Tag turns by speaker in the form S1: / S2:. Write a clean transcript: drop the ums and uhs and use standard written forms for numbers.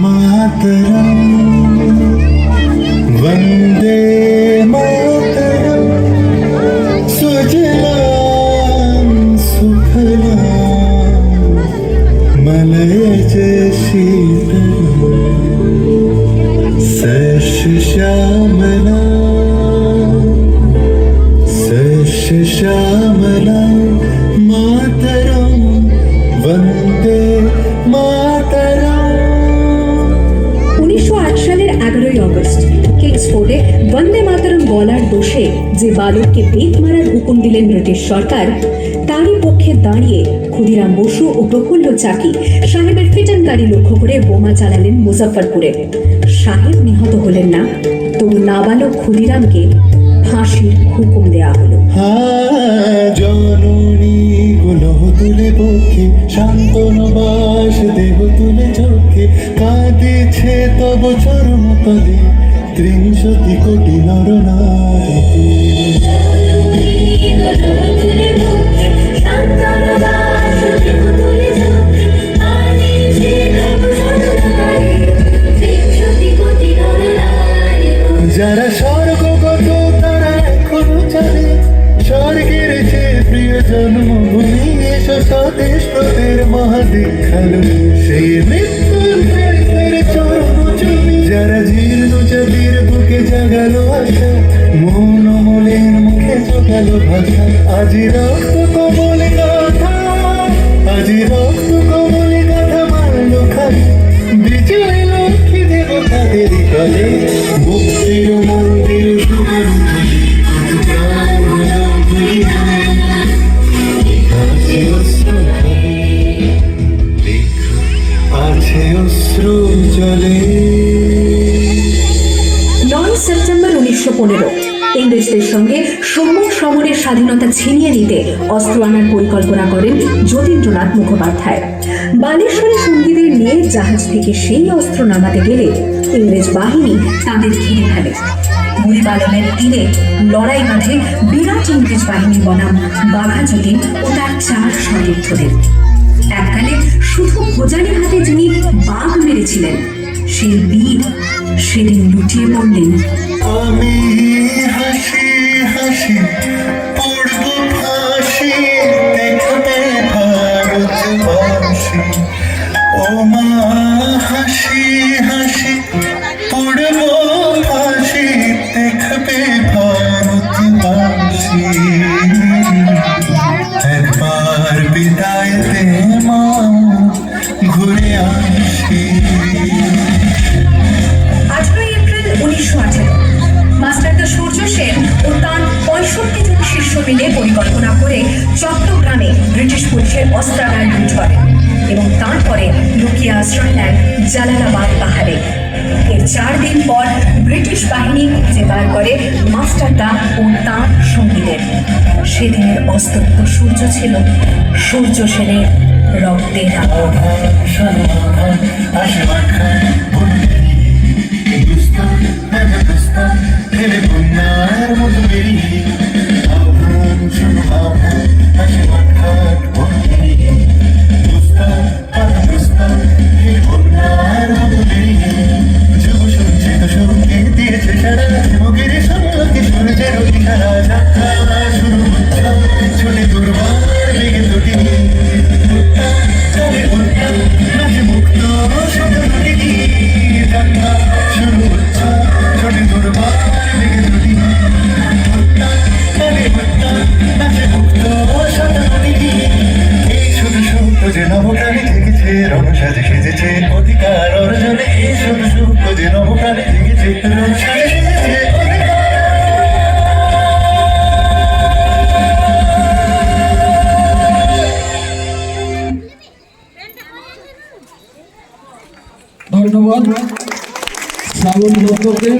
S1: मातरम वंदे मातरम सुजलाम सुफलाम मलयज शीतलम श्यामला मातरम वंदे मातरम।
S2: 1908 সালের 11ই অগস্ট কিংসফোর্ডে বন্দে মাতরম বলার দোষে যে বালককে বেত মারার হুকুম দিলেন ব্রিটিশ সরকার, তারই পক্ষে দাঁড়িয়ে ক্ষুদিরাম বসু ও প্রফুল্ল চাকি সাহেবের ফিটন গাড়ি লক্ষ্য করে বোমা চালালেন মুজাফফরপুরে। সাহেব নিহত হলেন না, তবু নাবালক ক্ষুদিরামকে ফাঁসির হুকুম দেয়া হলো।
S1: জননী গুলহ তুলে পক্ষে শান্তনবাস দেহ তুলে চোখে কাঁদিছে তব চরম তলে 30 কোটি নরনারী। যারা স্বর্গগত তারা এখনো চলে স্বর্গের যে প্রিয় জন্মভূমি এসো স্বদেশ প্রদের মহাদীক্ষালো সেই মৃত্যুর চরম চুমি। যারা জীর্ণ জাতির বুকে জাগালো আশা মৌন মলিন মুখে জোগালো ভাষা। আজি রক্ত কমলে গাথা আজি রক্ত কমলে গাথা মারলো খালি বিজয় লক্ষ্মী দেবতাদের কালে মুক্তির মন্দির আছে অশ্রু জলে।
S2: 9 সেপ্টেম্বর 1915 ইংরেজদের সঙ্গে সম্মুখ সমরের স্বাধীনতা ছিনিয়ে নিতে অস্ত্র আনার পরিকল্পনা করেন যতীন্দ্রনাথ মুখোপাধ্যায়। বালেশ্বরে সঙ্গীদের নিয়ে জাহাজ থেকে সেই অস্ত্র নামাতে গেলে ইংরেজ বাহিনী তাদের ঘিরে ফেলে। বুড়িবালনের তীরে লড়াই বাঁধে বিরাট ইংরেজ বাহিনী বনাম বাঘা যতীন ও তার 4 সতীর্থদের। এককালে শুধু ভোজালি হাতে যিনি বাঘ মেরেছিলেন, সেই বীর সেদিন লুটিয়ে পড়লেন।
S1: আমি হাসি হাসি পড়ব ফাঁসি দেখবে ভারতবাসী। ও মা হাসি হাসি পড়ব ফাঁসি দেখবে ভারতবাসী। একবার বিদায় দে মা ঘুরে আসি।
S2: 18 এপ্রিল 1918 মাস্টারদা সূর্য সেন ও তার 65 জন শিষ্য মিলে পরিকল্পনা করে চট্টগ্রামে ব্রিটিশ পুলিশের অস্ত্রাগার লুট করে এবং তারপরে লুকিয়ে আশ্রয় নেন জালালাবাদ পাহাড়ে। এর 4 দিন পর ব্রিটিশ বাহিনী খুঁজে বার করে মাস্টারদা ও তাঁর সঙ্গীদের। সেদিনের অস্তপ্ত সূর্য ছিল সূর্য সেনের রক্তের
S1: নবপ্রাণী থেকেছে রণসাজে সেজেছে অধিকার অর্জনে শুধু সুখ যে নবপ্রাণী থেকেছে রণসাজে সেজেছে।
S3: ধন্যবাদ শ্রাবণ দত্তকে।